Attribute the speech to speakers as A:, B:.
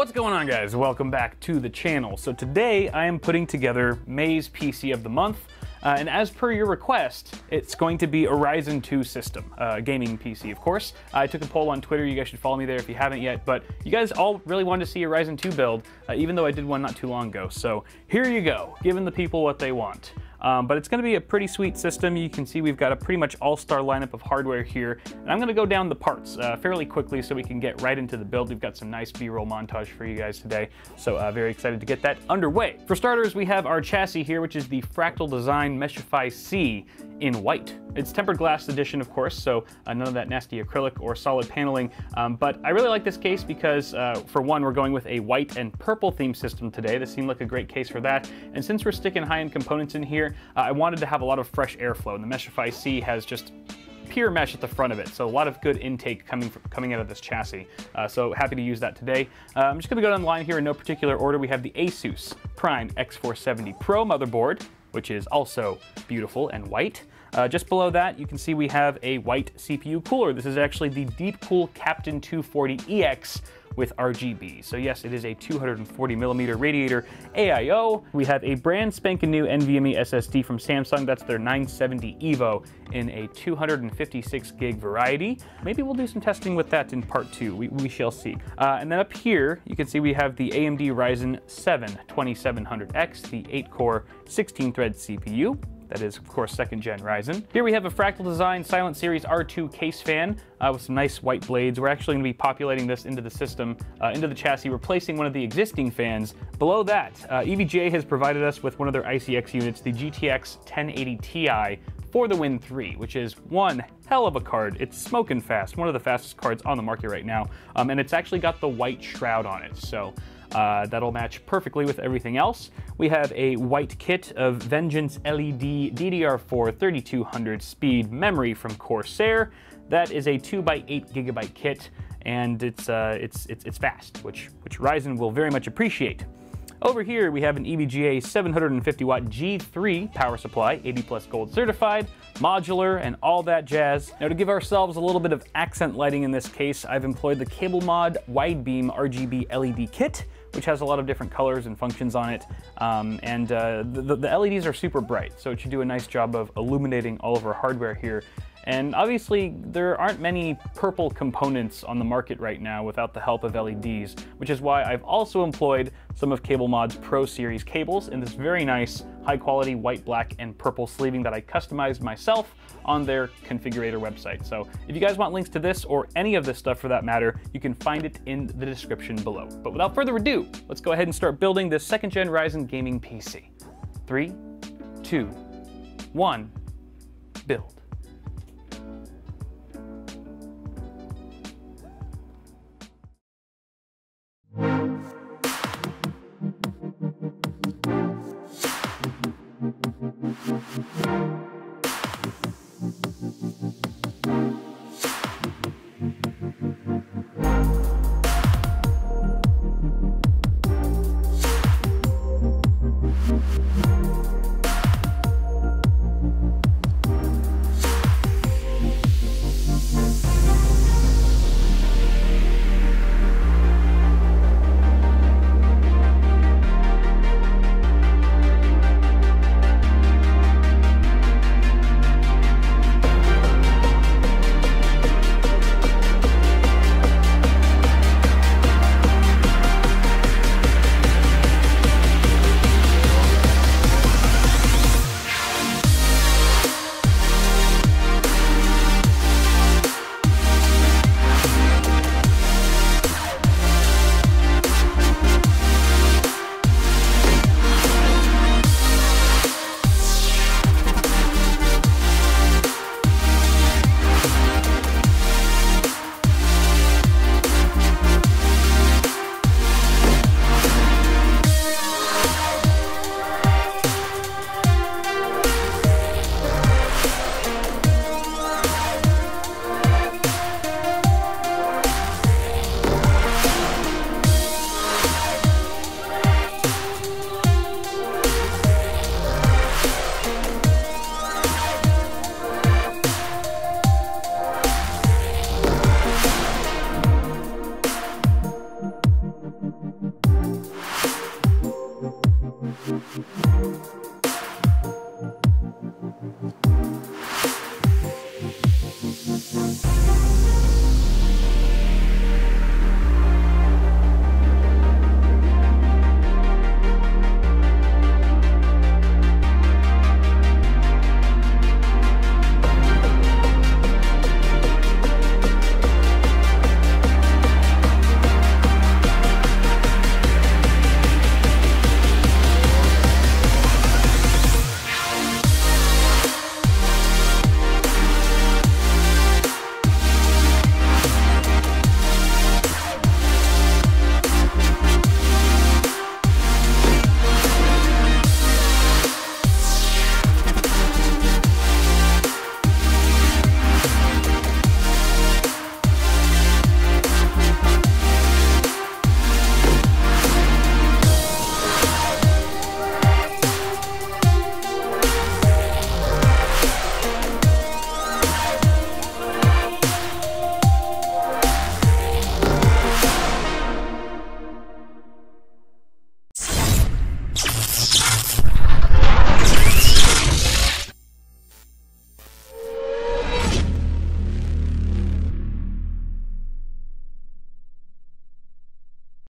A: What's going on, guys? Welcome back to the channel. So today I am putting together May's PC of the month. And as per your request, it's going to be a Ryzen 2 system, gaming PC, of course. I took a poll on Twitter. You guys should follow me there if you haven't yet. But you guys all really wanted to see a Ryzen 2 build, even though I did one not too long ago. So here you go, giving the people what they want. But it's going to be a pretty sweet system. You can see we've got a pretty much all-star lineup of hardware here. And I'm going to go down the parts fairly quickly so we can get right into the build. We've got some nice B-roll montage for you guys today. So very excited to get that underway. For starters, we have our chassis here, which is the Fractal Design Meshify C in white. It's tempered glass edition, of course, so none of that nasty acrylic or solid paneling. But I really like this case because, for one, we're going with a white and purple theme system today. This seemed like a great case for that. And since we're sticking high-end components in here, I wanted to have a lot of fresh airflow. And the Meshify C has just pure mesh at the front of it, so a lot of good intake coming out of this chassis. So happy to use that today. I'm just going to go down the line here in no particular order. We have the Asus Prime X470 Pro motherboard, which is also beautiful and white. Just below that, you can see we have a white CPU cooler. This is actually the Deepcool Captain 240EX with RGB. So yes, it is a 240mm radiator AIO. We have a brand spanking new NVMe SSD from Samsung. That's their 970 EVO in a 256 gig variety. Maybe we'll do some testing with that in part 2. We shall see. And then up here, you can see we have the AMD Ryzen 7 2700X, the 8-core 16-thread CPU. That is, of course, 2nd gen Ryzen. Here we have a Fractal Design Silent Series R2 case fan with some nice white blades. We're actually going to be populating this into the system, into the chassis, replacing one of the existing fans. Below that, EVGA has provided us with one of their ICX units, the GTX 1080 Ti for the Win 3, which is one hell of a card. It's smoking fast, one of the fastest cards on the market right now, and it's actually got the white shroud on it, so that'll match perfectly with everything else. We have a white kit of Vengeance LED DDR4 3200 speed memory from Corsair. That is a 2x8 gigabyte kit, and it's fast, which Ryzen will very much appreciate. Over here, we have an EVGA 750 watt G3 power supply, 80 plus gold certified, modular, and all that jazz. Now, to give ourselves a little bit of accent lighting in this case, I've employed the Cable Mod Wide Beam RGB LED kit, which has a lot of different colors and functions on it. The LEDs are super bright, so it should do a nice job of illuminating all of our hardware here. And obviously, there aren't many purple components on the market right now without the help of LEDs, which is why I've also employed some of Cable Mod's Pro Series cables in this very nice, high-quality white, black, and purple sleeving that I customized myself on their configurator website. So if you guys want links to this or any of this stuff for that matter, you can find it in the description below. But without further ado, let's go ahead and start building this 2nd gen Ryzen gaming PC. 3, 2, 1, build.